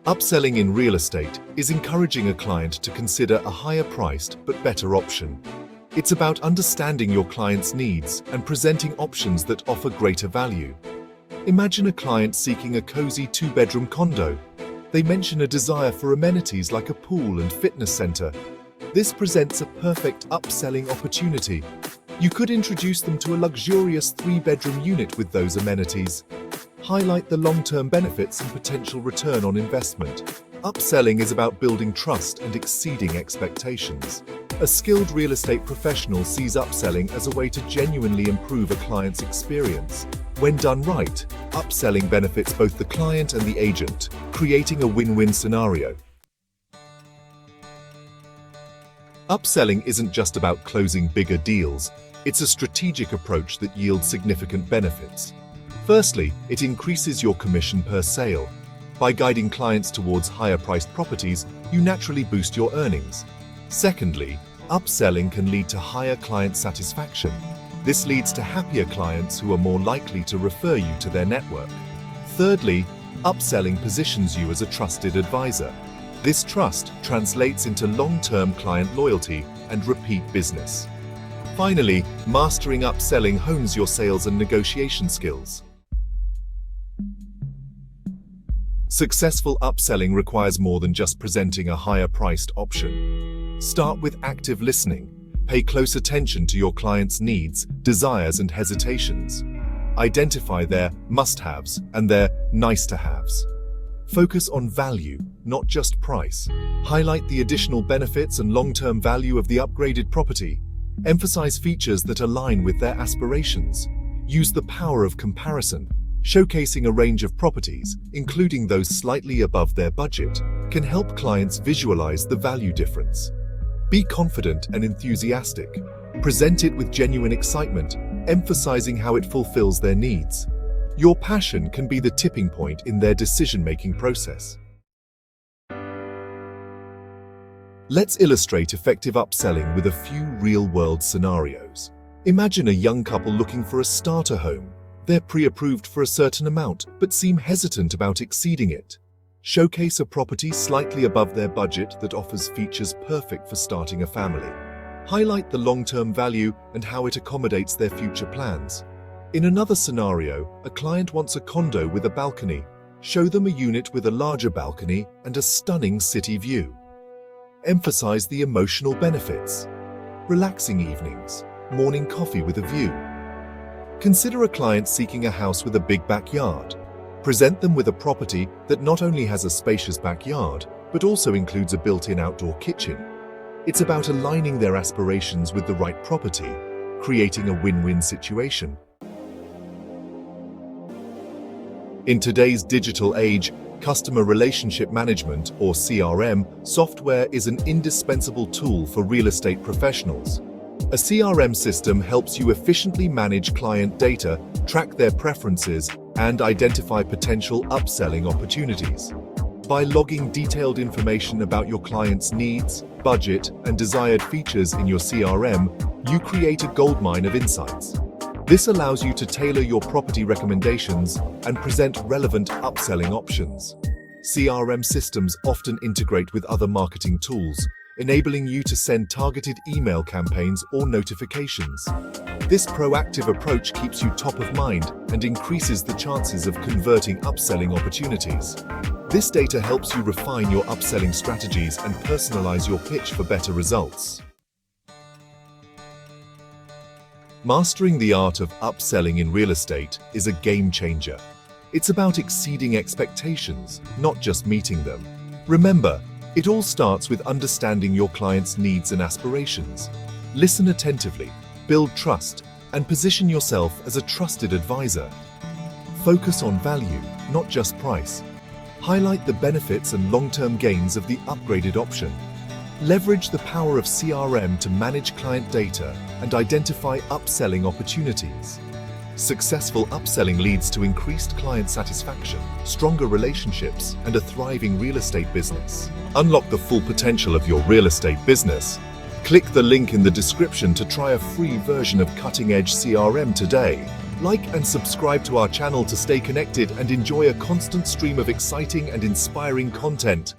Upselling in real estate is encouraging a client to consider a higher-priced but better option. It's about understanding your client's needs and presenting options that offer greater value. Imagine a client seeking a cozy two-bedroom condo. They mention a desire for amenities like a pool and fitness center. This presents a perfect upselling opportunity. You could introduce them to a luxurious three-bedroom unit with those amenities. Highlight the long-term benefits and potential return on investment. Upselling is about building trust and exceeding expectations. A skilled real estate professional sees upselling as a way to genuinely improve a client's experience. When done right, upselling benefits both the client and the agent, creating a win-win scenario. Upselling isn't just about closing bigger deals, it's a strategic approach that yields significant benefits. Firstly, it increases your commission per sale. By guiding clients towards higher-priced properties, you naturally boost your earnings. Secondly, upselling can lead to higher client satisfaction. This leads to happier clients who are more likely to refer you to their network. Thirdly, upselling positions you as a trusted advisor. This trust translates into long-term client loyalty and repeat business. Finally, mastering upselling hones your sales and negotiation skills. Successful upselling requires more than just presenting a higher-priced option. Start with active listening. Pay close attention to your client's needs, desires, and hesitations. Identify their must-haves and their nice-to-haves. Focus on value, not just price. Highlight the additional benefits and long-term value of the upgraded property. Emphasize features that align with their aspirations. Use the power of comparison. Showcasing a range of properties, including those slightly above their budget, can help clients visualize the value difference. Be confident and enthusiastic. Present it with genuine excitement, emphasizing how it fulfills their needs. Your passion can be the tipping point in their decision-making process. Let's illustrate effective upselling with a few real-world scenarios. Imagine a young couple looking for a starter home. They're pre-approved for a certain amount, but seem hesitant about exceeding it. Showcase a property slightly above their budget that offers features perfect for starting a family. Highlight the long-term value and how it accommodates their future plans. In another scenario, a client wants a condo with a balcony. Show them a unit with a larger balcony and a stunning city view. Emphasize the emotional benefits. Relaxing evenings, morning coffee with a view. Consider a client seeking a house with a big backyard. Present them with a property that not only has a spacious backyard, but also includes a built-in outdoor kitchen. It's about aligning their aspirations with the right property, creating a win-win situation. In today's digital age, customer relationship management, or CRM, software is an indispensable tool for real estate professionals. A CRM system helps you efficiently manage client data, track their preferences, and identify potential upselling opportunities. By logging detailed information about your client's needs, budget, and desired features in your CRM, you create a goldmine of insights. This allows you to tailor your property recommendations and present relevant upselling options. CRM systems often integrate with other marketing tools, enabling you to send targeted email campaigns or notifications. This proactive approach keeps you top of mind and increases the chances of converting upselling opportunities. This data helps you refine your upselling strategies and personalize your pitch for better results. Mastering the art of upselling in real estate is a game changer. It's about exceeding expectations, not just meeting them. Remember, it all starts with understanding your client's needs and aspirations. Listen attentively, build trust, and position yourself as a trusted advisor. Focus on value, not just price. Highlight the benefits and long-term gains of the upgraded option. Leverage the power of CRM to manage client data and identify upselling opportunities. Successful upselling leads to increased client satisfaction, stronger relationships, and a thriving real estate business. Unlock the full potential of your real estate business. Click the link in the description to try a free version of cutting-edge CRM today. Like and subscribe to our channel to stay connected and enjoy a constant stream of exciting and inspiring content.